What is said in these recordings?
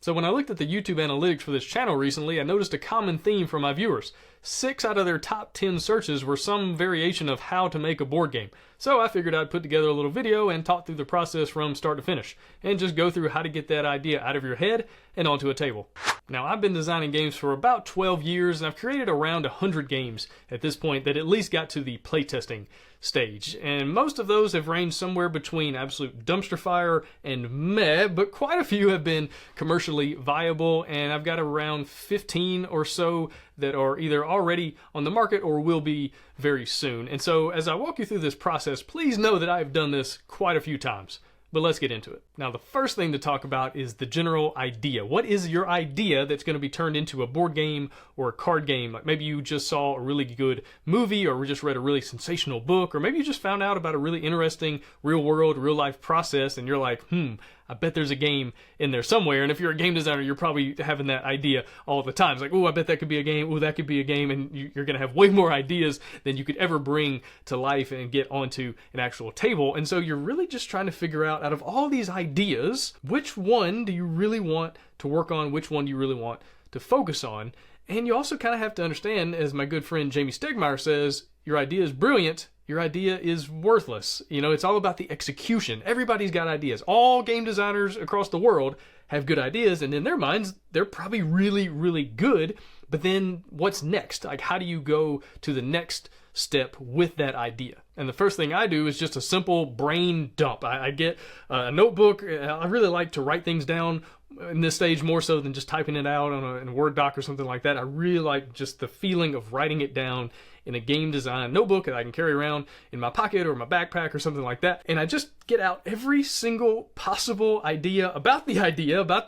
So when I looked at the YouTube analytics for this channel recently, I noticed a common theme from my viewers. 6 out of their top 10 searches were some variation of how to make a board game. So I figured I'd put together a little video and talk through the process from start to finish, and just go through how to get that idea out of your head and onto a table. Now, I've been designing games for about 12 years, and I've created around 100 games at this point that at least got to the playtesting stage. And most of those have ranged somewhere between absolute dumpster fire and meh, but quite a few have been commercially viable, and I've got around 15 or so that are either already on the market or will be very soon. And so as I walk you through this process, please know that I've done this quite a few times. But let's get into it. Now, the first thing to talk about is the general idea. What is your idea that's going to be turned into a board game or a card game? Like maybe you just saw a really good movie, or just read a really sensational book, or maybe you just found out about a really interesting real world, real life process, and you're like, I bet there's a game in there somewhere. And if you're a game designer, you're probably having that idea all the time. It's like, oh, I bet that could be a game. Oh, that could be a game. And you're going to have way more ideas than you could ever bring to life and get onto an actual table. And so you're really just trying to figure out of all these ideas, which one do you really want to work on? Which one do you really want to focus on? And you also kind of have to understand, as my good friend Jamie Stegmaier says, your idea is brilliant. Your idea is worthless. You know, it's all about the execution. Everybody's got ideas. All game designers across the world have good ideas, and in their minds, they're probably really, really good. But then what's next? Like, how do you go to the next step with that idea? And the first thing I do is just a simple brain dump. I get a notebook. I really like to write things down in this stage more so than just typing it out in a Word doc or something like that. I really like just the feeling of writing it down in a game design notebook that I can carry around in my pocket or my backpack or something like that. And I just get out every single possible idea about the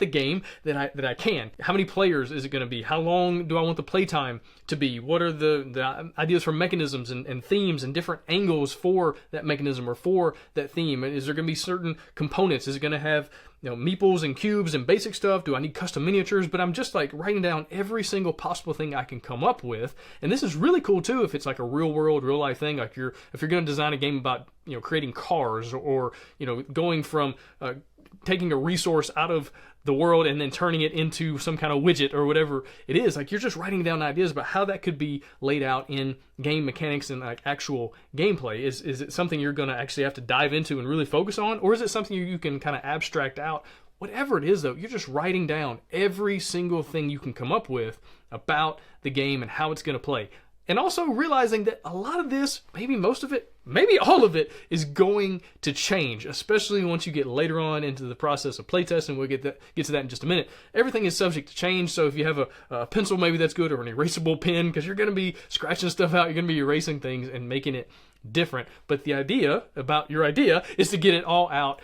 game that I can. How many players is it going to be? How long do I want the playtime to be? What are the ideas for mechanisms and themes and different angles for that mechanism or for that theme? Is there going to be certain components? Is it going to have meeples and cubes and basic stuff? Do I need custom miniatures? But I'm just like writing down every single possible thing I can come up with. And this is really cool too if it's like a real world, real life thing. Like if you're going to design a game about creating cars, or going from taking a resource out of the world and then turning it into some kind of widget or whatever it is. Like, you're just writing down ideas about how that could be laid out in game mechanics and like actual gameplay. Is it something you're going to actually have to dive into and really focus on, or is it something you can kind of abstract out? Whatever it is, though, you're just writing down every single thing you can come up with about the game and how it's going to play. And also realizing that a lot of this, maybe most of it, maybe all of it, is going to change, especially once you get later on into the process of playtesting. We'll get to that in just a minute. Everything is subject to change, so if you have a pencil, maybe that's good, or an erasable pen, because you're going to be scratching stuff out, you're going to be erasing things and making it different. But the idea about your idea is to get it all out.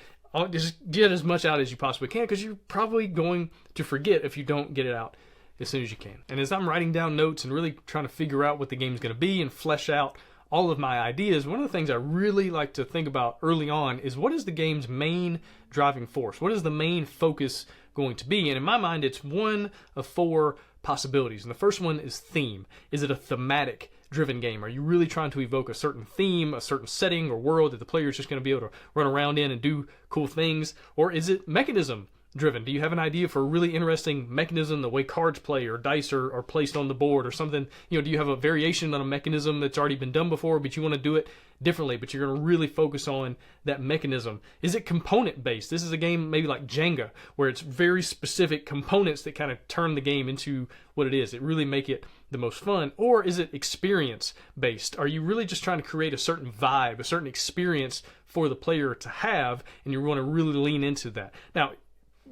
Just get as much out as you possibly can, because you're probably going to forget if you don't get it out as soon as you can. And as I'm writing down notes and really trying to figure out what the game's going to be and flesh out all of my ideas, one of the things I really like to think about early on is, what is the game's main driving force? What is the main focus going to be? And in my mind, it's one of 4 possibilities. And the first one is theme. Is it a thematic driven game? Are you really trying to evoke a certain theme, a certain setting or world that the player is just going to be able to run around in and do cool things? Or is it mechanism driven? Do you have an idea for a really interesting mechanism, the way cards play or dice are placed on the board or something? Do you have a variation on a mechanism that's already been done before, but you want to do it differently, but you're going to really focus on that mechanism? Is it component based? This is a game maybe like Jenga, where it's very specific components that kind of turn the game into what it is. It really make it the most fun. Or is it experience based? Are you really just trying to create a certain vibe, a certain experience for the player to have, and you want to really lean into that? Now,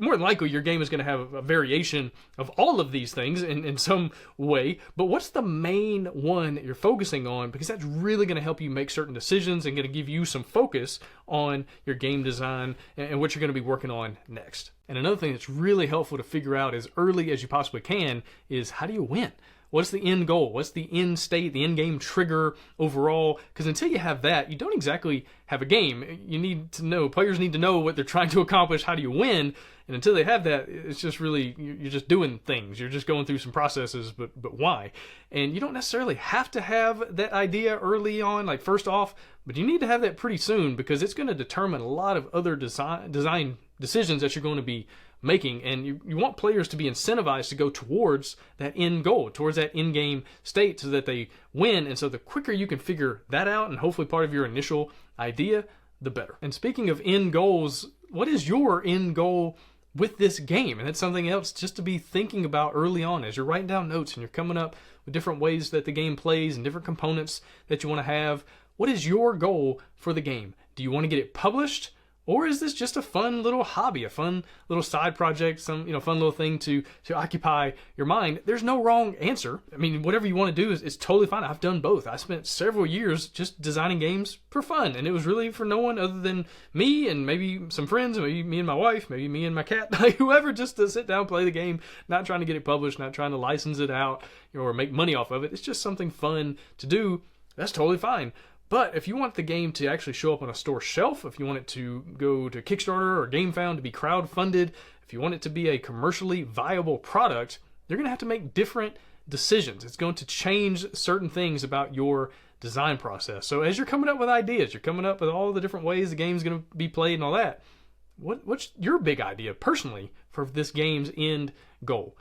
more than likely, your game is going to have a variation of all of these things in some way, but what's the main one that you're focusing on? Because that's really going to help you make certain decisions and going to give you some focus on your game design and what you're going to be working on next. And another thing that's really helpful to figure out as early as you possibly can is, how do you win? What's the end goal? What's the end state, the end game trigger overall? Because until you have that, you don't exactly have a game. You need to know, players need to know what they're trying to accomplish. How do you win? And until they have that, it's just really, you're just doing things. You're just going through some processes, but why? And you don't necessarily have to have that idea early on, like first off, but you need to have that pretty soon, because it's going to determine a lot of other design decisions that you're going to be making, and you want players to be incentivized to go towards that end goal, towards that end game state, so that they win. And so the quicker you can figure that out, and hopefully part of your initial idea, the better. And speaking of end goals, what is your end goal with this game? And that's something else just to be thinking about early on as you're writing down notes and you're coming up with different ways that the game plays and different components that you want to have. What is your goal for the game? Do you want to get it published? Or is this just a fun little hobby, a fun little side project, some fun little thing to occupy your mind? There's no wrong answer. I mean, whatever you want to do is totally fine. I've done both. I spent several years just designing games for fun, and it was really for no one other than me and maybe some friends, maybe me and my wife, maybe me and my cat, whoever, just to sit down, play the game, not trying to get it published, not trying to license it out or make money off of it. It's just something fun to do. That's totally fine. But if you want the game to actually show up on a store shelf, if you want it to go to Kickstarter or GameFound to be crowdfunded, if you want it to be a commercially viable product, you're going to have to make different decisions. It's going to change certain things about your design process. So as you're coming up with ideas, you're coming up with all the different ways the game's going to be played and all that, what's your big idea personally for this game's end goal?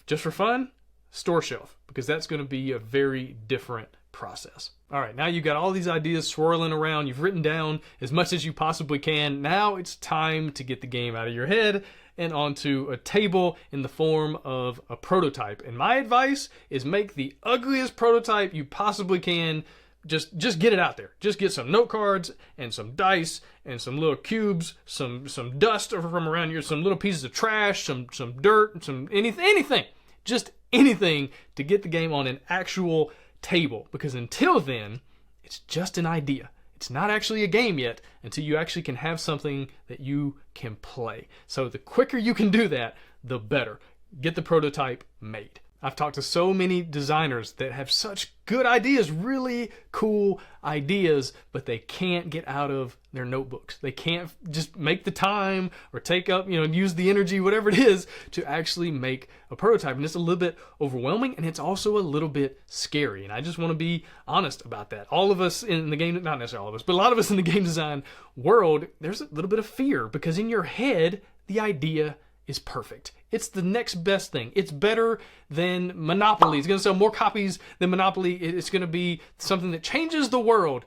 Just for fun? Store shelf, because that's going to be a very different process. All right, now you've got all these ideas swirling around. You've written down as much as you possibly can. Now it's time to get the game out of your head and onto a table in the form of a prototype. And my advice is make the ugliest prototype you possibly can. Just get it out there. Just get some note cards and some dice and some little cubes, some dust from around here, some little pieces of trash, some dirt, some anything. Just anything to get the game on an actual table, because until then it's just an idea. It's not actually a game yet until you actually can have something that you can play. So the quicker you can do that, the better. Get the prototype made. I've talked to so many designers that have such good ideas, really cool ideas, but they can't get out of their notebooks. They can't just make the time or take up, use the energy, whatever it is, to actually make a prototype. And it's a little bit overwhelming, and it's also a little bit scary. And I just want to be honest about that. All of us in the game, not necessarily all of us, but a lot of us in the game design world, there's a little bit of fear, because in your head, the idea is perfect. It's the next best thing. It's better than Monopoly. It's going to sell more copies than Monopoly. It's going to be something that changes the world.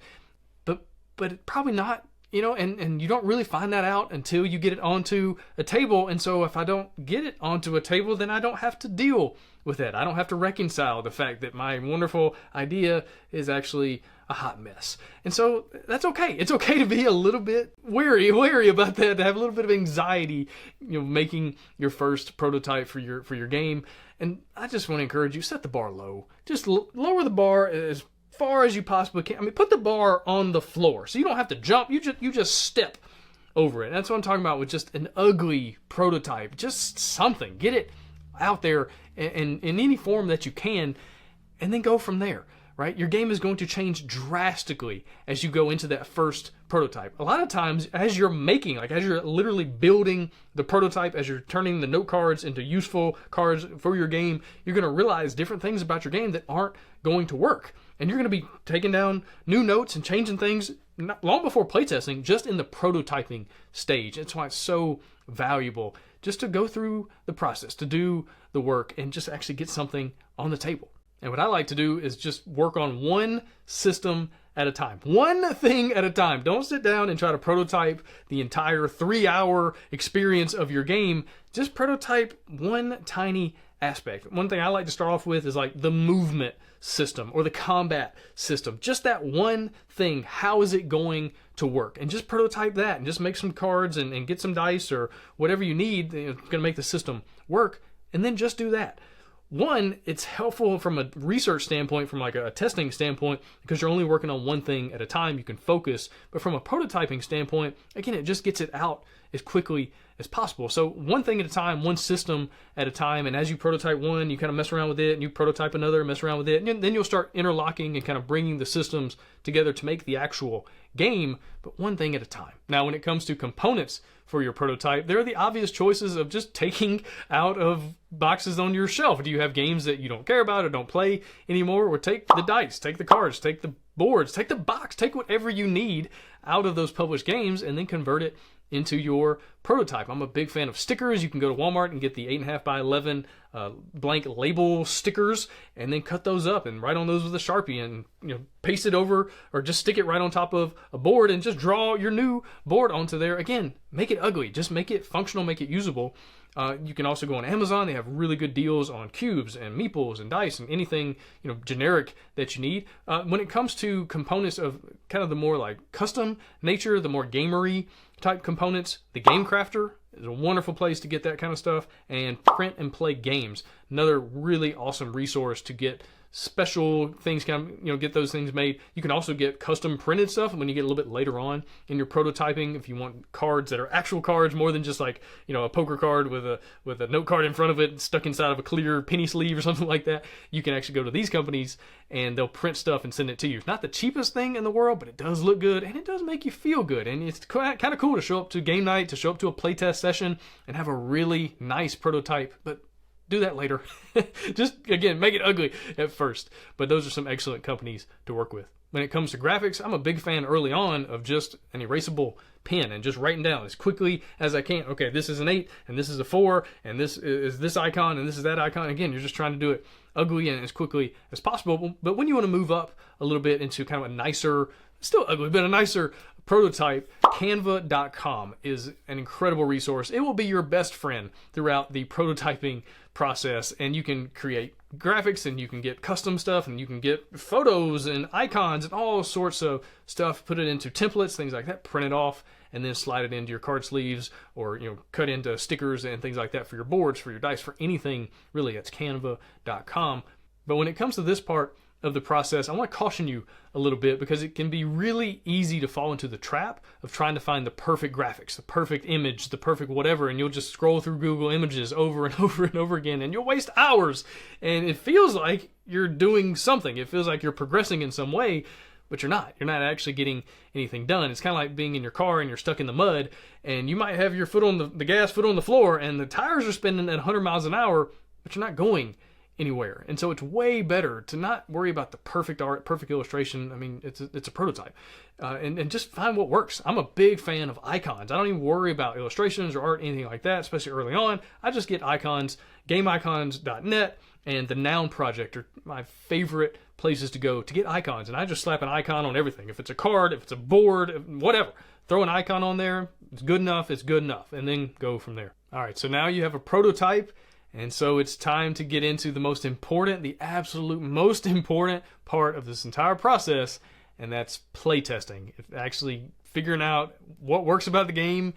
But probably not, and you don't really find that out until you get it onto a table. And so if I don't get it onto a table, then I don't have to deal with it. I don't have to reconcile the fact that my wonderful idea is actually a hot mess. And so that's okay. It's okay to be a little bit wary about that, to have a little bit of anxiety, making your first prototype for your game. And I just want to encourage you, set the bar low. Just lower the bar as far as you possibly can. I mean, put the bar on the floor so you don't have to jump. You just step over it. And that's what I'm talking about with just an ugly prototype. Just something. Get it out there in any form that you can, and then go from there. Right? Your game is going to change drastically as you go into that first prototype. A lot of times, as you're as you're literally building the prototype, as you're turning the note cards into useful cards for your game, you're going to realize different things about your game that aren't going to work. And you're going to be taking down new notes and changing things not long before playtesting, just in the prototyping stage. That's why it's so valuable just to go through the process, to do the work, and just actually get something on the table. And what I like to do is just work on one system at a time. One thing at a time. Don't sit down and try to prototype the entire 3-hour experience of your game. Just prototype one tiny aspect. One thing I like to start off with is like the movement system or the combat system. Just that one thing. How is it going to work? And just prototype that, and just make some cards and get some dice or whatever you need. It's going to make the system work. And then just do that. One, it's helpful from a research standpoint, from like a testing standpoint, because you're only working on one thing at a time. You can focus. But from a prototyping standpoint, again, it just gets it out as quickly as possible. So one thing at a time, one system at a time. And as you prototype one, you kind of mess around with it, and you prototype another, mess around with it. And then you'll start interlocking and kind of bringing the systems together to make the actual game, but one thing at a time. Now, when it comes to components for your prototype, there are the obvious choices of just taking out of boxes on your shelf. Do you have games that you don't care about or don't play anymore? Or take the dice, take the cards, take the boards, take the box, take whatever you need out of those published games, and then convert it into your prototype. I'm a big fan of stickers. You can go to Walmart and get the 8.5 by 11 blank label stickers, and then cut those up and write on those with a Sharpie, and paste it over, or just stick it right on top of a board and just draw your new board onto there. Again, make it ugly, just make it functional, make it usable. You can also go on Amazon. They have really good deals on cubes and meeples and dice and anything generic that you need. When it comes to components of kind of the more like custom nature, the more gamery type components, the Game Crafter is a wonderful place to get that kind of stuff. And Print and Play Games, another really awesome resource to get special things, get those things made. You can also get custom printed stuff when you get a little bit later on in your prototyping. If you want cards that are actual cards, more than just like a poker card with a note card in front of it stuck inside of a clear penny sleeve or something like that, you can actually go to these companies and they'll print stuff and send it to you. It's not the cheapest thing in the world, but it does look good and it does make you feel good, and it's kind of cool to show up to game night, to show up to a playtest session and have a really nice prototype. But do that later. Just, again, make it ugly at first. But those are some excellent companies to work with. When it comes to graphics, I'm a big fan early on of just an erasable pen and just writing down as quickly as I can. Okay, this is an 8, and this is a 4, and this is this icon, and this is that icon. Again, you're just trying to do it ugly and as quickly as possible. But when you want to move up a little bit into kind of a nicer, still ugly, but a nicer prototype, Canva.com is an incredible resource. It will be your best friend throughout the prototyping process, and you can create graphics, and you can get custom stuff, and you can get photos and icons and all sorts of stuff, put it into templates, things like that, print it off, and then slide it into your card sleeves, or cut into stickers and things like that for your boards, for your dice, for anything really. That's Canva.com. But when it comes to this part of the process, I want to caution you a little bit, because it can be really easy to fall into the trap of trying to find the perfect graphics, the perfect image, the perfect whatever, and you'll just scroll through Google Images over and over and over again, and you'll waste hours, and it feels like you're doing something. It feels like you're progressing in some way, but you're not. You're not actually getting anything done. It's kind of like being in your car and you're stuck in the mud, and you might have your foot on the gas, foot on the floor, and the tires are spinning at 100 miles an hour, but you're not going anywhere. And so it's way better to not worry about the perfect art, perfect illustration. I mean, it's a prototype, and just find what works. I'm a big fan of icons. I don't even worry about illustrations or art, anything like that, especially early on. I just get icons. GameIcons.net and the Noun Project are my favorite places to go to get icons, and I just slap an icon on everything. If it's a card, if it's a board, whatever, throw an icon on there. It's good enough, and then go from there. All right, so now you have a prototype. And so it's time to get into the most important, the absolute most important part of this entire process, and that's playtesting. Actually figuring out what works about the game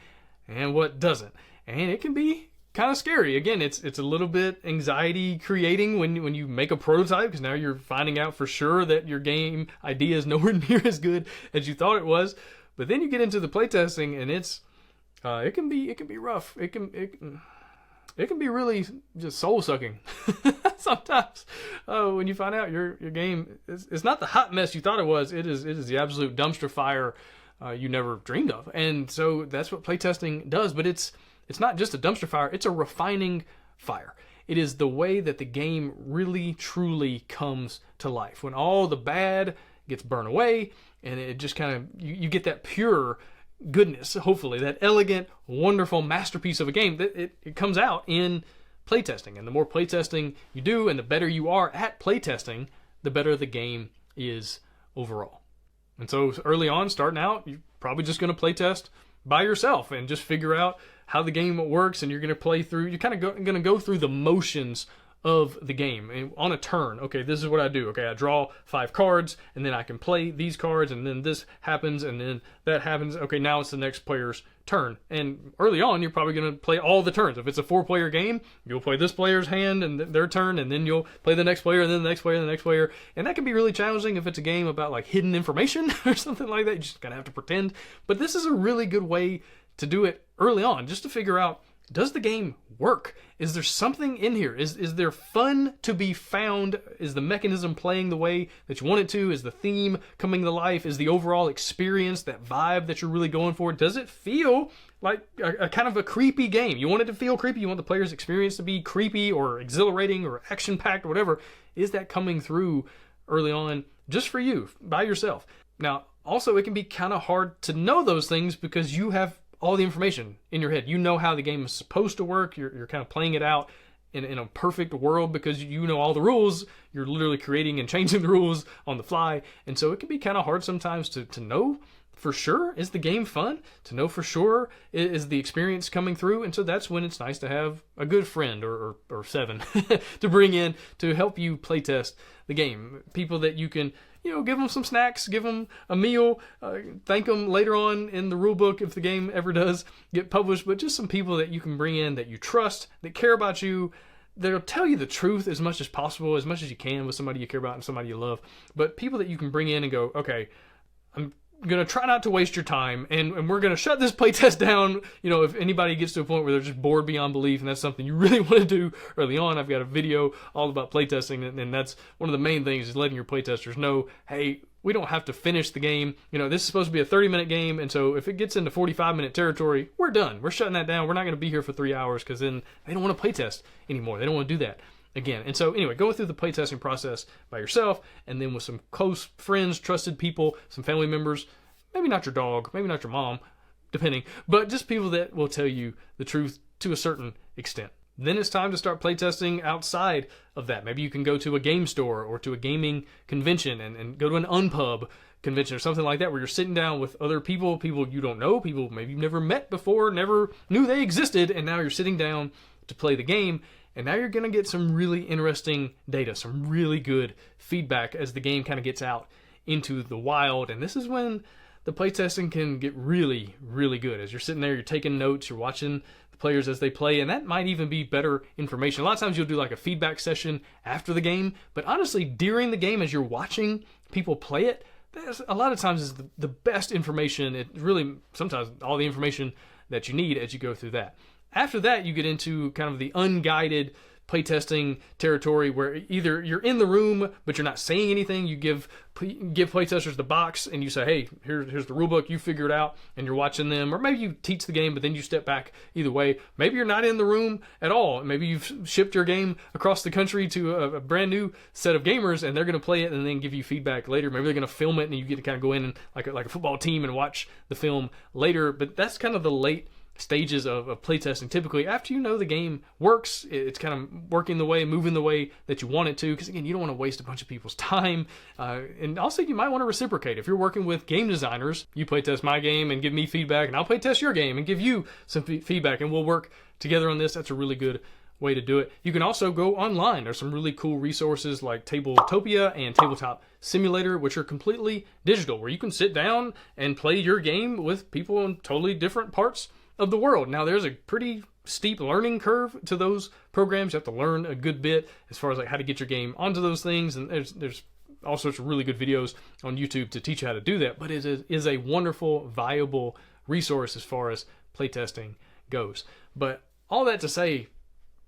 and what doesn't. And it can be kind of scary. Again, it's a little bit anxiety creating when you make a prototype, because now you're finding out for sure that your game idea is nowhere near as good as you thought it was. But then you get into the playtesting, and it can be rough. It can be really just soul-sucking sometimes. When you find out your game is not the hot mess you thought it was. It is the absolute dumpster fire you never dreamed of. And so that's what playtesting does. But it's not just a dumpster fire. It's a refining fire. It is the way that the game really, truly comes to life. When all the bad gets burned away, and it just kind of, you get that pure goodness, hopefully, that elegant, wonderful masterpiece of a game, that it comes out in playtesting. And the more playtesting you do, and the better you are at playtesting, the better the game is overall. And so early on, starting out, you're probably just going to playtest by yourself and just figure out how the game works, and you're going to play through, you're kind of going to go through the motions of the game and on a turn. Okay, this is what I do. Okay, I draw 5 cards, and then I can play these cards, and then this happens, and then that happens. Okay, now it's the next player's turn. And early on, you're probably going to play all the turns. If it's a 4-player game, you'll play this player's hand and their turn, and then you'll play the next player, and then the next player, and the next player. And that can be really challenging if it's a game about like hidden information or something like that. You just kind of have to pretend. But this is a really good way to do it early on, just to figure out, does the game work? Is there something in here? Is there fun to be found? Is the mechanism playing the way that you want it to? Is the theme coming to life? Is the overall experience, that vibe that you're really going for? Does it feel like a kind of a creepy game? You want it to feel creepy. You want the player's experience to be creepy or exhilarating or action-packed or whatever. Is that coming through early on just for you, by yourself? Now, also, it can be kind of hard to know those things because you have all the information in your head. You know how the game is supposed to work. You're kind of playing it out in a perfect world because you know all the rules. You're literally creating and changing the rules on the fly. And so it can be kind of hard sometimes to know for sure, is the game fun? To know for sure, is the experience coming through? And so that's when it's nice to have a good friend or seven to bring in to help you playtest the game. People that you can, give them some snacks, give them a meal, thank them later on in the rule book if the game ever does get published, but just some people that you can bring in that you trust, that care about you, that'll tell you the truth as much as possible, as much as you can with somebody you care about and somebody you love. But people that you can bring in and go, okay, I'm going to try not to waste your time, and we're going to shut this playtest down. If anybody gets to a point where they're just bored beyond belief and that's something you really want to do early on, I've got a video all about playtesting, and that's one of the main things, is letting your playtesters know, hey, we don't have to finish the game. This is supposed to be a 30-minute game, and so if it gets into 45-minute territory, we're done. We're shutting that down. We're not going to be here for 3 hours, because then they don't want to playtest anymore. They don't want to do that again. And so anyway, go through the playtesting process by yourself, and then with some close friends, trusted people, some family members, maybe not your dog, maybe not your mom, depending, but just people that will tell you the truth to a certain extent. Then it's time to start playtesting outside of that. Maybe you can go to a game store or to a gaming convention and go to an unpub convention or something like that, where you're sitting down with other people you don't know, people maybe you've never met before, never knew they existed, and now you're sitting down to play the game. And now you're going to get some really interesting data, some really good feedback as the game kind of gets out into the wild. And this is when the playtesting can get really, really good. As you're sitting there, you're taking notes, you're watching the players as they play, and that might even be better information. A lot of times you'll do like a feedback session after the game, but honestly, during the game, as you're watching people play it, that's a lot of times is the best information. It really, sometimes all the information that you need as you go through that. After that, you get into kind of the unguided playtesting territory, where either you're in the room but you're not saying anything. You give playtesters the box and you say, hey, here's the rule book, you figure it out, and you're watching them. Or maybe you teach the game but then you step back. Either way, maybe you're not in the room at all. Maybe you've shipped your game across the country to a brand new set of gamers, and they're going to play it and then give you feedback later. Maybe they're going to film it and you get to kind of go in and like a football team and watch the film later. But that's kind of the late stages of playtesting. Typically, after you know the game works, it's kind of working the way, moving the way that you want it to, because again, you don't want to waste a bunch of people's time. And also, you might want to reciprocate. If you're working with game designers, you playtest my game and give me feedback, and I'll playtest your game and give you some feedback, and we'll work together on this. That's a really good way to do it. You can also go online. There's some really cool resources like Tabletopia and Tabletop Simulator, which are completely digital, where you can sit down and play your game with people in totally different parts of the world. Now, there's a pretty steep learning curve to those programs. You have to learn a good bit as far as like how to get your game onto those things, and there's all sorts of really good videos on YouTube to teach you how to do that. But it is a wonderful, viable resource as far as playtesting goes. But all that to say,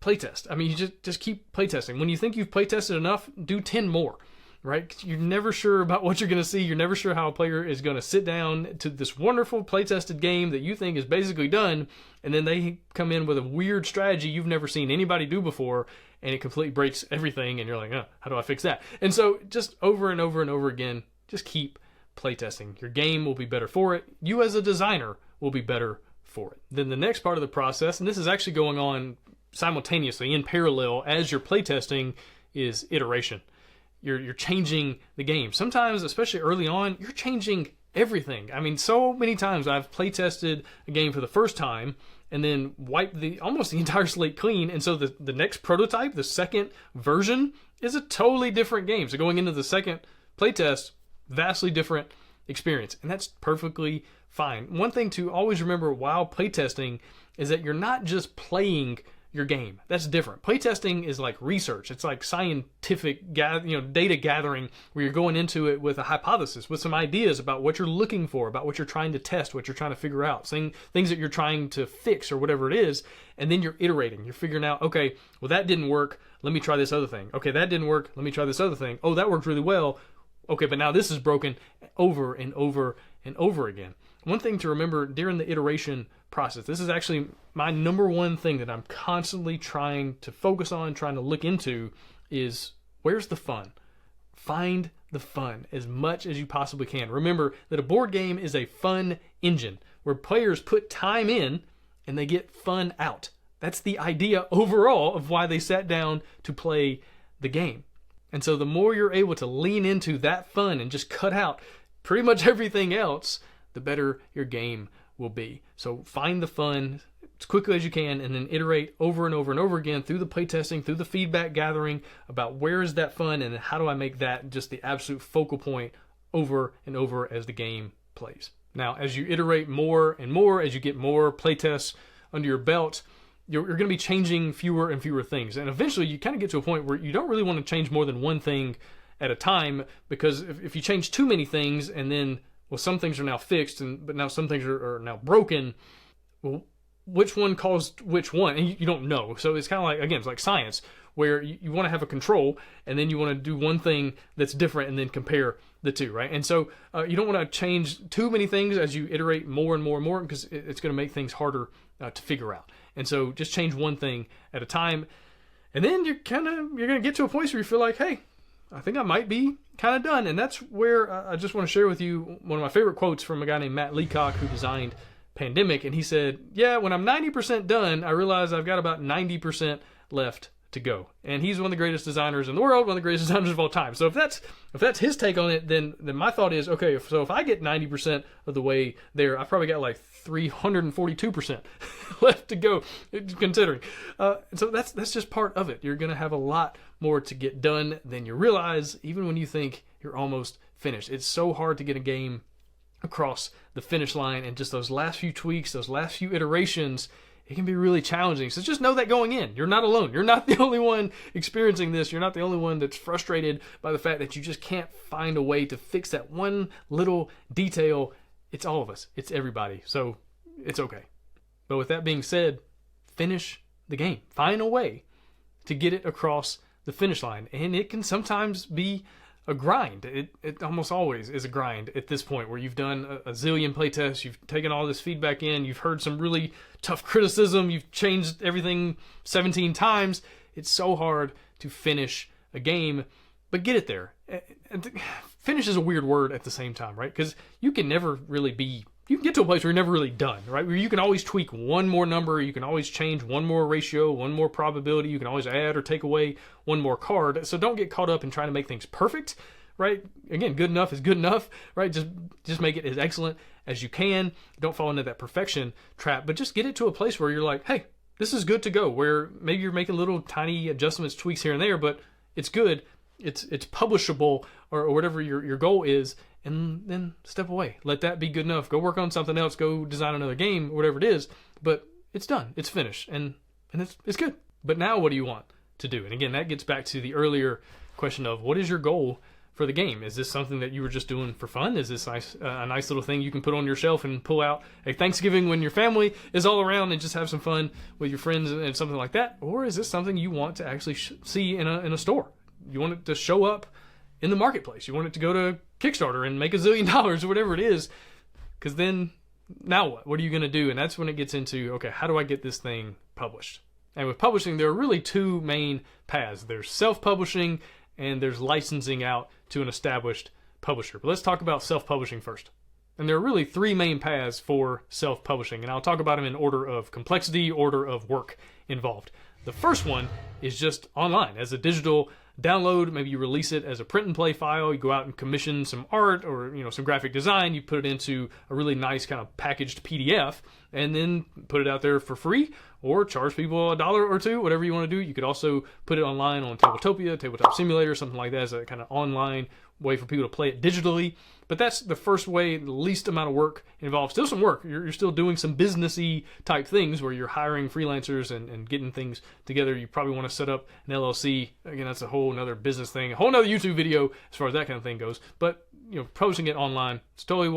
playtest. I mean, you just keep playtesting. When you think you've playtested enough, do 10 more. Right? You're never sure about what you're going to see. You're never sure how a player is going to sit down to this wonderful playtested game that you think is basically done, and then they come in with a weird strategy you've never seen anybody do before, and it completely breaks everything, and you're like, oh, how do I fix that? And so just over and over and over again, just keep playtesting. Your game will be better for it. You as a designer will be better for it. Then the next part of the process, and this is actually going on simultaneously in parallel as you're playtesting, is iteration. You're changing the game. Sometimes, especially early on, you're changing everything. I mean, so many times I've playtested a game for the first time and then wiped almost the entire slate clean, and so the next prototype, the second version, is a totally different game. So going into the second playtest, vastly different experience, and that's perfectly fine. One thing to always remember while playtesting is that you're not just playing your game. That's different. Playtesting is like research. It's like scientific data gathering, where you're going into it with a hypothesis, with some ideas about what you're looking for, about what you're trying to test, what you're trying to figure out, things that you're trying to fix or whatever it is, and then you're iterating. You're figuring out, okay, well, that didn't work. Let me try this other thing. Okay, that didn't work. Let me try this other thing. Oh, that worked really well. Okay, but now this is broken, over and over and over again. One thing to remember during the iteration process, this is actually my number one thing that I'm constantly trying to focus on, trying to look into, is where's the fun? Find the fun as much as you possibly can. Remember that a board game is a fun engine. where players put time in and they get fun out. That's the idea overall of why they sat down to play the game. And so the more you're able to lean into that fun and just cut out pretty much everything else, the better your game will be. So find the fun as quickly as you can and then iterate over and over and over again through the playtesting, through the feedback gathering about where is that fun and how do I make that just the absolute focal point over and over as the game plays. Now, as you iterate more and more, as you get more playtests under your belt, you're going to be changing fewer and fewer things. And eventually you kind of get to a point where you don't really want to change more than one thing at a time, because if you change too many things and then, well, some things are now fixed, but now some things are now broken, well, which one caused which one? And you don't know. So it's kind of like, again, it's like science, where you want to have a control and then you want to do one thing that's different and then compare the two, right? And so you don't want to change too many things as you iterate more and more and more, because it's going to make things harder to figure out. And so just change one thing at a time, and then you're going to get to a place where you feel like, hey, I think I might be kind of done. And that's where I just want to share with you one of my favorite quotes from a guy named Matt Leacock, who designed Pandemic. And he said, yeah, when I'm 90% done, I realize I've got about 90% left to go. And he's one of the greatest designers in the world, one of the greatest designers of all time. So if that's his take on it, then my thought is, okay, so if I get 90% of the way there, I've probably got like 342% left to go, considering. So that's just part of it. You're going to have a lot more to get done than you realize, even when you think you're almost finished. It's so hard to get a game across the finish line, and just those last few tweaks, those last few iterations, it can be really challenging. So just know that going in, you're not alone. You're not the only one experiencing this. You're not the only one that's frustrated by the fact that you just can't find a way to fix that one little detail. It's all of us. It's everybody. So it's okay. But with that being said, finish the game. Find a way to get it across the finish line. And it can sometimes be a grind. It almost always is a grind at this point, where you've done a zillion playtests, you've taken all this feedback in, you've heard some really tough criticism, you've changed everything 17 times. It's so hard to finish a game, but get it there. Finish is a weird word at the same time, right? Because you can never really you can get to a place where you're never really done, right? Where you can always tweak one more number, you can always change one more ratio, one more probability, you can always add or take away one more card. So don't get caught up in trying to make things perfect, right? Again, good enough is good enough, right? Just make it as excellent as you can. Don't fall into that perfection trap, but just get it to a place where you're like, hey, this is good to go, where maybe you're making little tiny adjustments, tweaks here and there, but it's good, it's publishable, or whatever your goal is, and then step away. Let that be good enough. Go work on something else. Go design another game, whatever it is. But it's done. It's finished, and it's good. But now what do you want to do? And again, that gets back to the earlier question of, what is your goal for the game? Is this something that you were just doing for fun? Is this a nice little thing you can put on your shelf and pull out at Thanksgiving when your family is all around and just have some fun with your friends and something like that? Or is this something you want to actually see in a store? You want it to show up in the marketplace. You want it to go to Kickstarter and make $1 zillion or whatever it is, because then now what? What are you going to do? And that's when it gets into, okay, how do I get this thing published? And with publishing, there are really two main paths. There's self-publishing and there's licensing out to an established publisher. But let's talk about self-publishing first. And there are really three main paths for self-publishing, and I'll talk about them in order of complexity, order of work involved. The first one is just online as a digital download. Maybe you release it as a print and play file. You go out and commission some art or some graphic design. You put it into a really nice kind of packaged PDF and then put it out there for free, or charge people $1 or $2, whatever you want to do. You could also put it online on Tabletopia, Tabletop Simulator, something like that, as a kind of online way for people to play it digitally. But that's the first way, the least amount of work involved. Still some work. You're still doing some businessy type things where you're hiring freelancers and getting things together. You probably want to set up an LLC. Again, that's a whole other business thing, a whole other YouTube video as far as that kind of thing goes. But posting it online, it's totally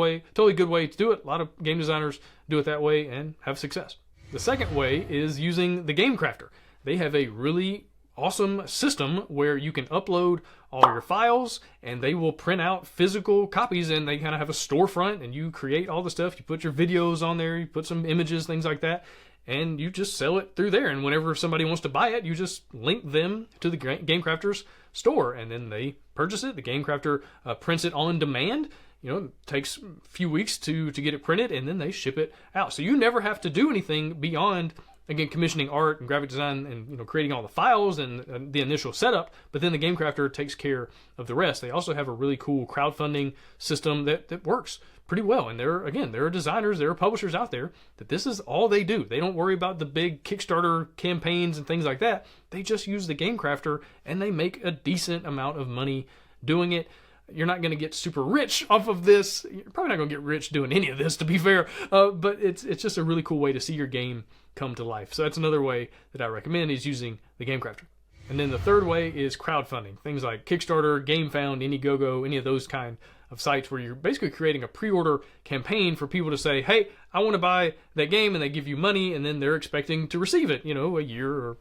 good way to do it. A lot of game designers do it that way and have success. The second way is using the Game Crafter. They have a really awesome system where you can upload all your files and they will print out physical copies, and they kind of have a storefront, and you create all the stuff. You put your videos on there, you put some images, things like that, and you just sell it through there. And whenever somebody wants to buy it, you just link them to the Game Crafter's store, and then they purchase it. The Game Crafter prints it on demand. it takes a few weeks to get it printed, and then they ship it out. So you never have to do anything beyond, again, commissioning art and graphic design and creating all the files and the initial setup, but then the game crafter takes care of the rest. They also have a really cool crowdfunding system that works pretty well. And there are designers, there are publishers out there that this is all they do. They don't worry about the big Kickstarter campaigns and things like that. They just use the game crafter and they make a decent amount of money doing it. You're not going to get super rich off of this. You're probably not going to get rich doing any of this, to be fair. But it's just a really cool way to see your game come to life. So that's another way that I recommend, is using the game crafter. And then the third way is crowdfunding. Things like Kickstarter, GameFound, Indiegogo, any of those kind of sites where you're basically creating a pre-order campaign for people to say, hey, I want to buy that game, and they give you money, and then they're expecting to receive it, a year or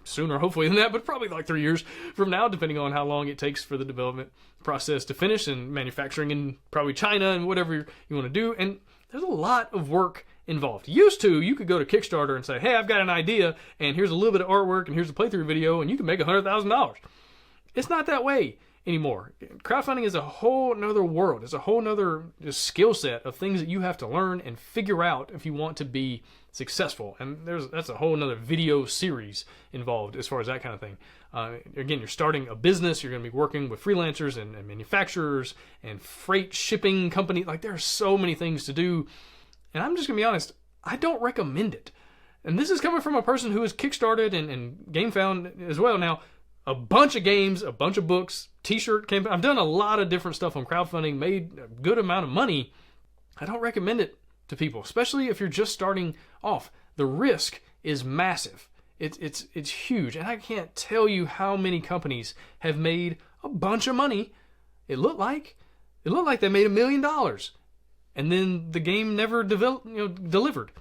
sooner, hopefully, than that, but probably like 3 years from now, depending on how long it takes for the development process to finish, and manufacturing in probably China and whatever you want to do. And there's a lot of work involved. You could go to Kickstarter and say, hey, I've got an idea, and here's a little bit of artwork, and here's a playthrough video, and you can make $100,000. It's not that way anymore. Crowdfunding is a whole nother world. It's a whole nother skill set of things that you have to learn and figure out if you want to be successful. And that's a whole nother video series involved as far as that kind of thing. Again, you're starting a business. You're going to be working with freelancers and manufacturers and freight shipping companies. Like, there are so many things to do. And I'm just going to be honest, I don't recommend it. And this is coming from a person who has kickstarted and GameFound as well. Now, a bunch of games, a bunch of books, t-shirt campaign. I've done a lot of different stuff on crowdfunding, made a good amount of money. I don't recommend it to people, especially if you're just starting off. The risk is massive. It's huge. And I can't tell you how many companies have made a bunch of money. It looked like they made $1 million. And then the game never delivered.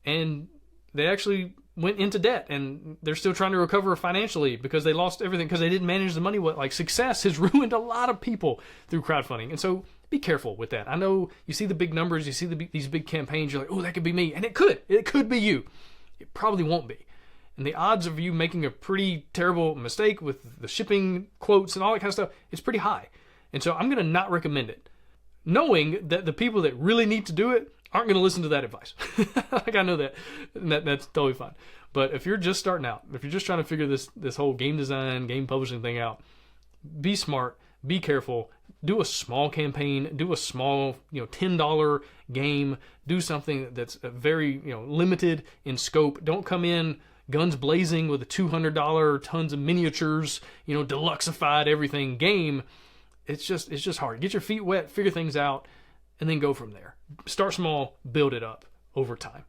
And they actually went into debt, and they're still trying to recover financially because they lost everything because they didn't manage the money. Success has ruined a lot of people through crowdfunding. And so be careful with that. I know you see the big numbers, you see these big campaigns, you're like, oh, that could be me. And it could be you. It probably won't be. And the odds of you making a pretty terrible mistake with the shipping quotes and all that kind of stuff, it's pretty high. And so I'm going to not recommend it, knowing that the people that really need to do it aren't going to listen to that advice. I know that, and that's totally fine. But if you're just starting out, if you're just trying to figure this whole game design, game publishing thing out, be smart, be careful, do a small campaign, do a small, $10 game, do something that's very, limited in scope. Don't come in guns blazing with a $200 tons of miniatures, deluxeified everything game. It's just hard. Get your feet wet, figure things out, and then go from there. Start small, build it up over time.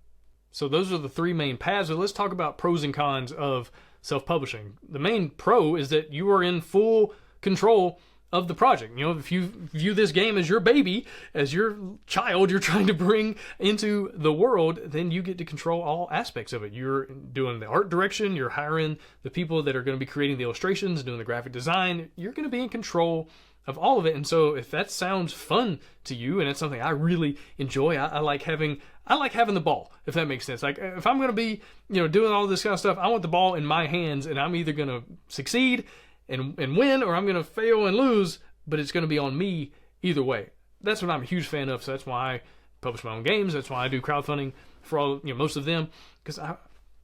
So those are the three main paths. So let's talk about pros and cons of self-publishing. The main pro is that you are in full control of the project. If you view this game as your baby, as your child you're trying to bring into the world, then you get to control all aspects of it. You're doing the art direction, you're hiring the people that are going to be creating the illustrations, doing the graphic design. You're going to be in control of all of it. And so if that sounds fun to you, and it's something I really enjoy, I like having the ball, if that makes sense. Like, if I'm going to be, doing all this kind of stuff, I want the ball in my hands, and I'm either going to succeed and win, or I'm going to fail and lose, but it's going to be on me either way. That's what I'm a huge fan of. So that's why I publish my own games. That's why I do crowdfunding for all, most of them, because I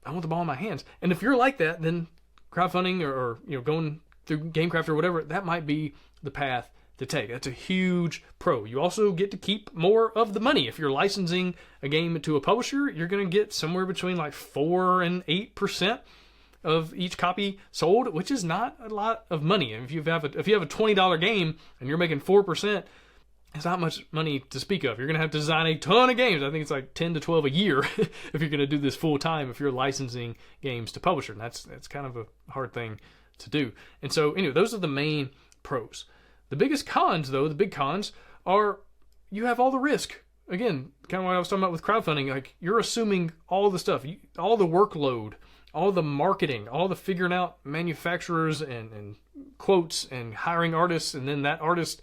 want the ball in my hands. And if you're like that, then crowdfunding or going through GameCraft or whatever, that might be the path to take. That's a huge pro. You also get to keep more of the money. If you're licensing a game to a publisher, you're going to get somewhere between 4 and 8% of each copy sold, which is not a lot of money. And if you have a $20 game and you're making 4%, it's not much money to speak of. You're going to have to design a ton of games. I think it's 10 to 12 a year if you're going to do this full time, if you're licensing games to publisher. And that's kind of a hard thing to do. And so those are the main pros. The biggest cons, though, the big cons are you have all the risk. Again, kind of what I was talking about with crowdfunding. You're assuming all the stuff, all the workload, all the marketing, all the figuring out manufacturers and quotes and hiring artists, and then that artist,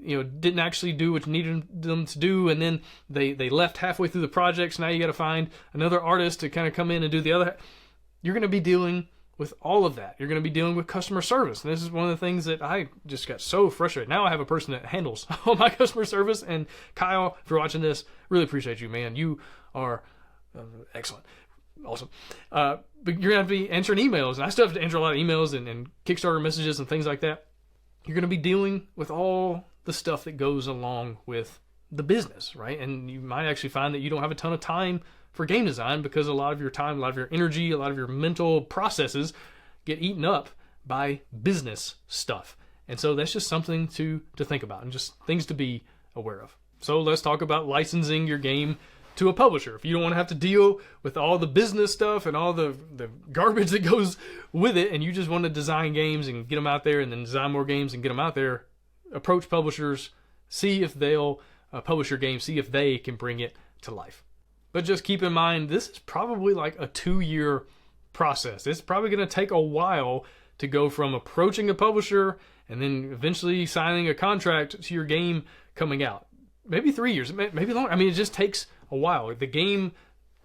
didn't actually do what you needed them to do, and then they left halfway through the project, so now you got to find another artist to kind of come in and do the other. You're going to be dealing with all of that. You're going to be dealing with customer service. And this is one of the things that I just got so frustrated. Now I have a person that handles all my customer service. And Kyle, if you're watching this, really appreciate you, man. You are excellent. Awesome. But you're going to have to be answering emails. And I still have to answer a lot of emails and Kickstarter messages and things like that. You're going to be dealing with all the stuff that goes along with the business, right? And you might actually find that you don't have a ton of time for game design because a lot of your time, a lot of your energy, a lot of your mental processes get eaten up by business stuff. And so that's just something to think about and just things to be aware of. So let's talk about licensing your game to a publisher. If you don't want to have to deal with all the business stuff and all the garbage that goes with it, and you just want to design games and get them out there and then design more games and get them out there, approach publishers, see if they'll publish your game, see if they can bring it to life. But just keep in mind, this is probably like a 2-year process. It's probably going to take a while to go from approaching a publisher and then eventually signing a contract to your game coming out. Maybe 3 years, maybe longer. I mean, it just takes a while. The game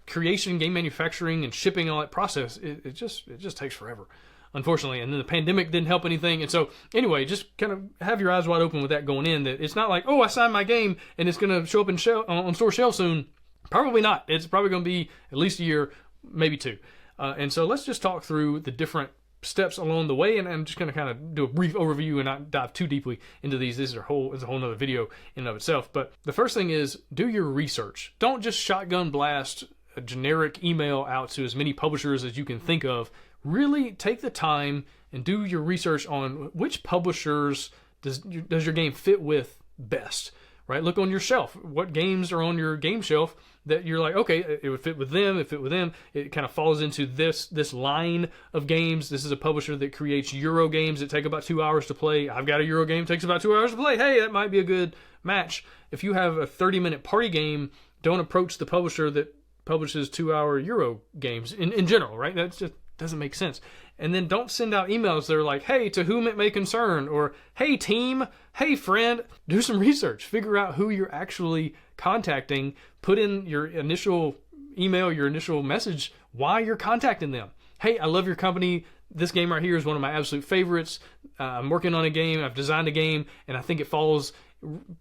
creation, game manufacturing, and shipping, all that process, it just takes forever, unfortunately. And then the pandemic didn't help anything. And so anyway, just kind of have your eyes wide open with that going in, that it's not like, oh, I signed my game and it's going to show up on store shelves soon. Probably not. It's probably going to be at least a year, maybe 2. And so let's just talk through the different steps along the way, and I'm just going to kind of do a brief overview and not dive too deeply into these. This is a whole nother video in and of itself. But the first thing is, do your research. Don't just shotgun blast a generic email out to as many publishers as you can think of. Really take the time and do your research on which publishers does your game fit with best. Right? Look on your shelf. What games are on your game shelf that you're like, okay, it would fit with them, it fit with them. It kind of falls into this line of games. This is a publisher that creates Euro games that take about 2 hours to play. I've got a Euro game that takes about 2 hours to play. Hey, that might be a good match. If you have a 30-minute party game, don't approach the publisher that publishes 2-hour Euro games in general, right? That just doesn't make sense. And then don't send out emails that are like, hey, to whom it may concern, or hey, team, hey, friend. Do some research. Figure out who you're actually contacting. Put in your initial email, your initial message, why you're contacting them. Hey, I love your company. This game right here is one of my absolute favorites. I'm working on a game. I've designed a game, and I think it falls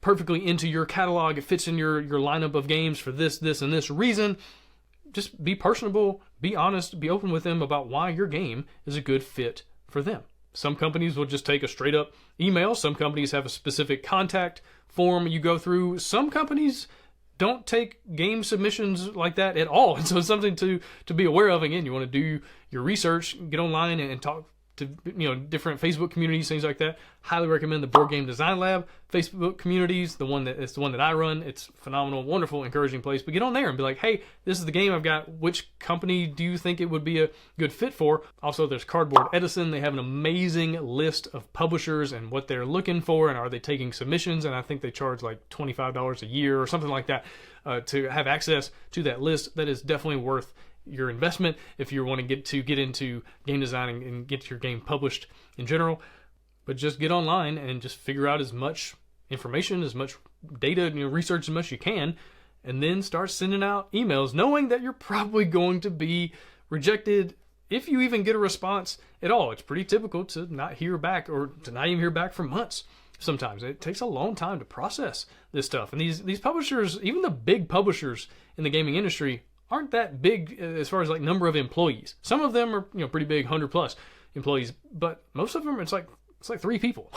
perfectly into your catalog. It fits in your lineup of games for this, and this reason. Just be personable, be honest, be open with them about why your game is a good fit for them. Some companies will just take a straight up email. Some companies have a specific contact form you go through. Some companies don't take game submissions like that at all. And so it's something to be aware of. Again, you want to do your research, get online and talk to different Facebook communities, things like that. Highly recommend the Board Game Design Lab Facebook communities. It's the one that I run. It's phenomenal, wonderful, encouraging place. But get on there and be like, hey, this is the game I've got. Which company do you think it would be a good fit for? Also, there's Cardboard Edison. They have an amazing list of publishers and what they're looking for, and are they taking submissions? And I think they charge like $25 a year or something like that to have access to that list. That is definitely worth your investment if you want to get into game design and get your game published in general. But just get online and just figure out as much information, as much data, research as much as you can, and then start sending out emails knowing that you're probably going to be rejected if you even get a response at all. It's pretty typical to not hear back, or to not even hear back for months. Sometimes it takes a long time to process this stuff. And these publishers, even the big publishers in the gaming industry, aren't that big as far as like number of employees. Some of them are pretty big, 100+ employees, but most of them it's like 3 people,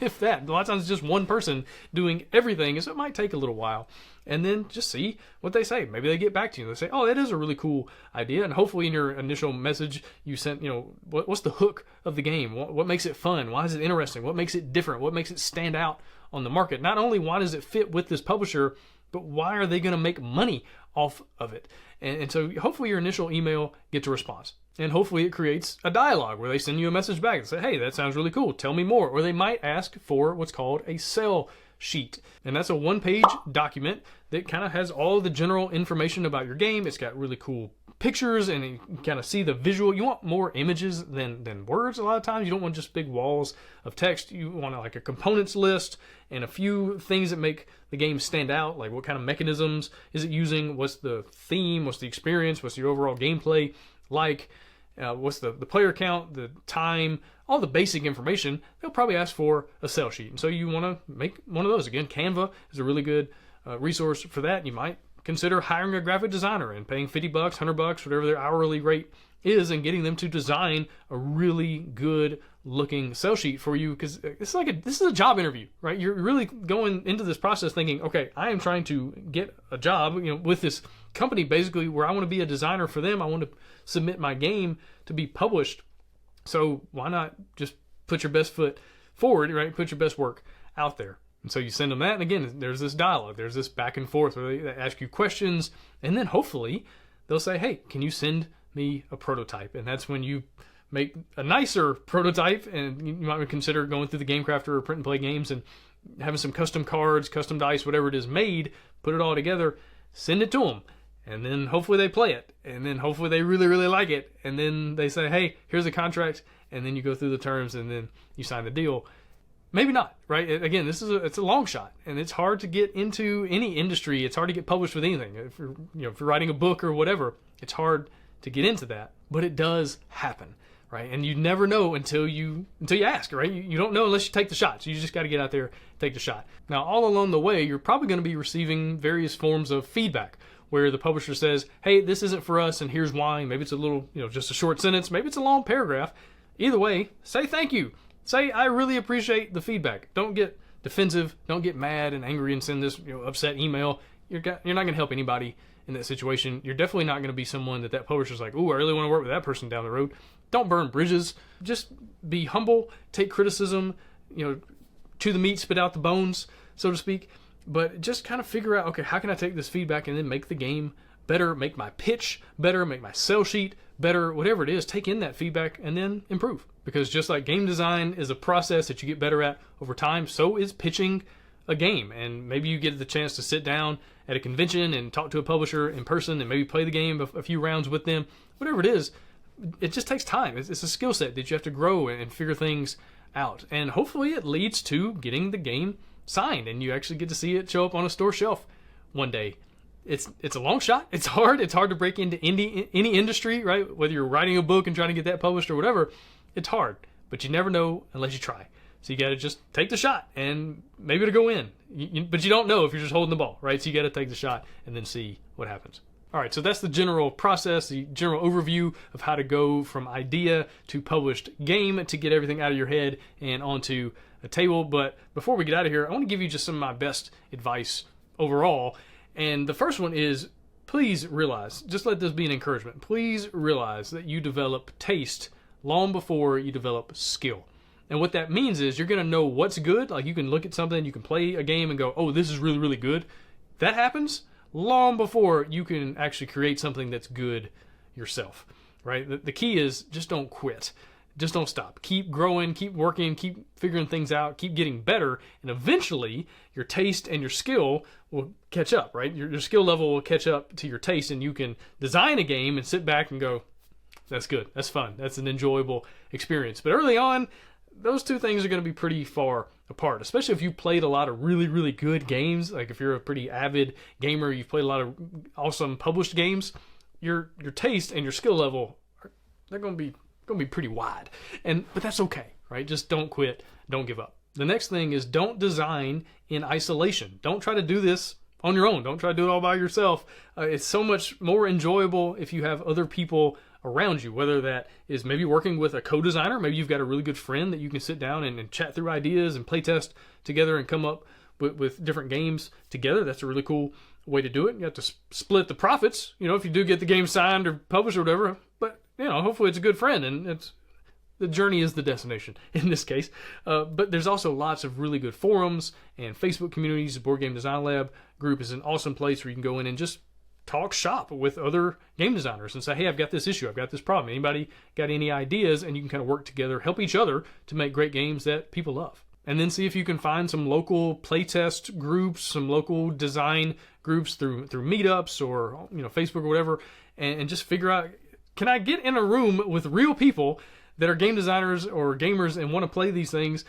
if that. A lot of times it's just one person doing everything, so it might take a little while. And then just see what they say. Maybe they get back to you. They say, oh, that is a really cool idea. And hopefully in your initial message you sent, what's the hook of the game? What makes it fun? Why is it interesting? What makes it different? What makes it stand out on the market? Not only why does it fit with this publisher, but why are they going to make money off of it? And so hopefully your initial email gets a response. And hopefully it creates a dialogue where they send you a message back and say, hey, that sounds really cool. Tell me more. Or they might ask for what's called a sell sheet. And that's a 1-page document that kind of has all the general information about your game. It's got really cool pictures, and you can kind of see the visual. You want more images than words a lot of times. You don't want just big walls of text. You want like a components list and a few things that make the game stand out, like what kind of mechanisms is it using, what's the theme, what's the experience, what's the overall gameplay like. what's the player count, the time, all the basic information. They'll probably ask for a sell sheet. And so you want to make one of those. Again, Canva is a really good resource for that. You might consider hiring a graphic designer and paying $50, $100, whatever their hourly rate is, and getting them to design a really good looking sell sheet for you, because this is a job interview, right? You're really going into this process thinking, okay, I am trying to get a job, with this company basically, where I want to be a designer for them. I want to submit my game to be published. So why not just put your best foot forward, right? Put your best work out there. And so you send them that, and again, there's this dialogue, there's this back and forth where they ask you questions, and then hopefully they'll say, hey, can you send me a prototype? And that's when you make a nicer prototype, and you might consider going through the Game Crafter or Print and Play Games and having some custom cards, custom dice, whatever it is made, put it all together, send it to them, and then hopefully they play it, and then hopefully they really, really like it, and then they say, hey, here's a contract, and then you go through the terms, and then you sign the deal. Maybe not, right? Again, it's a long shot, and it's hard to get into any industry. It's hard to get published with anything. If you're writing a book or whatever, it's hard to get into that, but it does happen, right? And you never know until you ask, right? You don't know unless you take the shot. So you just got to get out there and take the shot. Now, all along the way, you're probably going to be receiving various forms of feedback, where the publisher says, hey, this isn't for us, and here's why. Maybe it's a little, just a short sentence. Maybe it's a long paragraph. Either way, say thank you. Say, I really appreciate the feedback. Don't get defensive. Don't get mad and angry and send this upset email. You're not going to help anybody in that situation. You're definitely not going to be someone that publisher's like, ooh, I really want to work with that person down the road. Don't burn bridges. Just be humble. Take criticism. Chew the meat, spit out the bones, so to speak. But just kind of figure out, okay, how can I take this feedback and then make the game better, make my pitch better, make my sell sheet better, whatever it is. Take in that feedback and then improve. Because just like game design is a process that you get better at over time, so is pitching a game. And maybe you get the chance to sit down at a convention and talk to a publisher in person and maybe play the game a few rounds with them. Whatever it is, it just takes time. It's a skill set that you have to grow and figure things out. And hopefully it leads to getting the game signed and you actually get to see it show up on a store shelf one day. It's a long shot. It's hard. It's hard to break into any industry, right? Whether you're writing a book and trying to get that published or whatever, it's hard. But you never know unless you try. So you got to just take the shot and maybe it'll go in. But you don't know if you're just holding the ball, right? So you got to take the shot and then see what happens. All right, so that's the general process, the general overview of how to go from idea to published game to get everything out of your head and onto a table. But before we get out of here, I want to give you just some of my best advice overall. And the first one is, please realize, just let this be an encouragement, please realize that you develop taste long before you develop skill. And what that means is you're going to know what's good. Like you can look at something, you can play a game and go, oh, this is really, really good. That happens long before you can actually create something that's good yourself, right? The key is just don't quit. Just don't stop. Keep growing, keep working, keep figuring things out, keep getting better, and eventually your taste and your skill will catch up, right? Your skill level will catch up to your taste, and you can design a game and sit back and go, that's good, that's fun, that's an enjoyable experience. But early on, those two things are going to be pretty far apart, especially if you played a lot of really, really good games. Like if you're a pretty avid gamer, you've played a lot of awesome published games, your taste and your skill level, they're going to be pretty wide. But that's okay, right? Just don't quit, don't give up. The next thing is don't design in isolation. Don't try to do this on your own. Don't try to do it all by yourself. It's so much more enjoyable if you have other people around you, whether that is maybe working with a co-designer. Maybe you've got a really good friend that you can sit down and chat through ideas and play test together and come up with different games together. That's a really cool way to do it. You have to split the profits, if you do get the game signed or published or whatever, but hopefully it's a good friend, and the journey is the destination in this case. But there's also lots of really good forums and Facebook communities. The Board Game Design Lab group is an awesome place where you can go in and just talk shop with other game designers and say, hey, I've got this issue, I've got this problem. Anybody got any ideas? And you can kind of work together, help each other to make great games that people love. And then see if you can find some local playtest groups, some local design groups through meetups or Facebook or whatever, and just figure out, can I get in a room with real people that are game designers or gamers and want to play these things,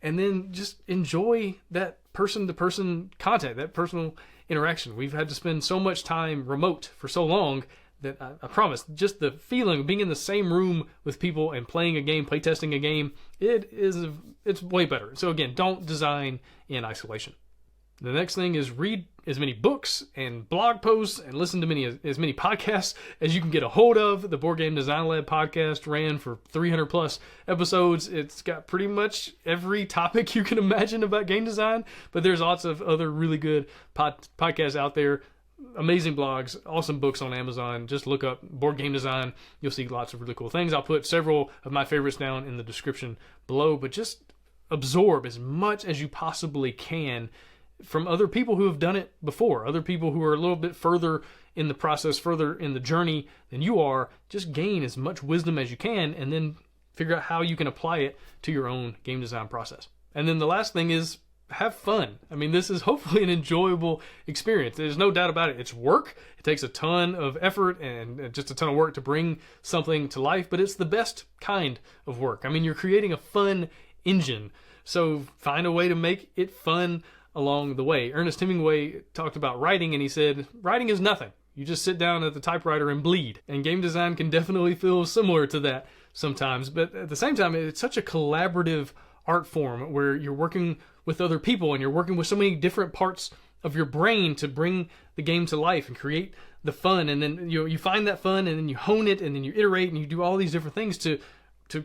and then just enjoy that person-to-person contact, that personal interaction. We've had to spend so much time remote for so long that I promise, just the feeling of being in the same room with people and playing a game, playtesting a game, it's way better. So again, don't design in isolation. The next thing is read as many books and blog posts and listen to as many podcasts as you can get a hold of. The Board Game Design Lab podcast ran for 300 plus episodes. It's got pretty much every topic you can imagine about game design, but there's lots of other really good podcasts out there. Amazing blogs, awesome books on Amazon. Just look up Board Game Design. You'll see lots of really cool things. I'll put several of my favorites down in the description below, but just absorb as much as you possibly can from other people who have done it before, other people who are a little bit further in the process, further in the journey than you are. Just gain as much wisdom as you can and then figure out how you can apply it to your own game design process. And then the last thing is have fun. I mean, this is hopefully an enjoyable experience. There's no doubt about it. It's work. It takes a ton of effort and just a ton of work to bring something to life, but it's the best kind of work. I mean, you're creating a fun engine. So find a way to make it fun along the way. Ernest Hemingway talked about writing, and he said, writing is nothing. You just sit down at the typewriter and bleed. And game design can definitely feel similar to that sometimes. But at the same time, it's such a collaborative art form where you're working with other people and you're working with so many different parts of your brain to bring the game to life and create the fun. And then you find that fun and then you hone it and then you iterate and you do all these different things to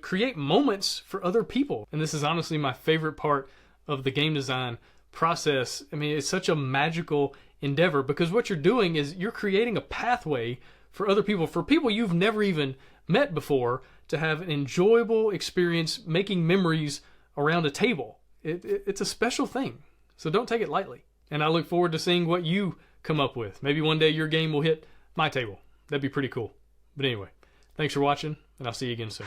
create moments for other people. And this is honestly my favorite part of the game design process. I mean, it's such a magical endeavor because what you're doing is you're creating a pathway for other people, for people you've never even met before, to have an enjoyable experience making memories around a table. It's a special thing, so don't take it lightly. And I look forward to seeing what you come up with. Maybe one day your game will hit my table. That'd be pretty cool. But anyway, thanks for watching, and I'll see you again soon.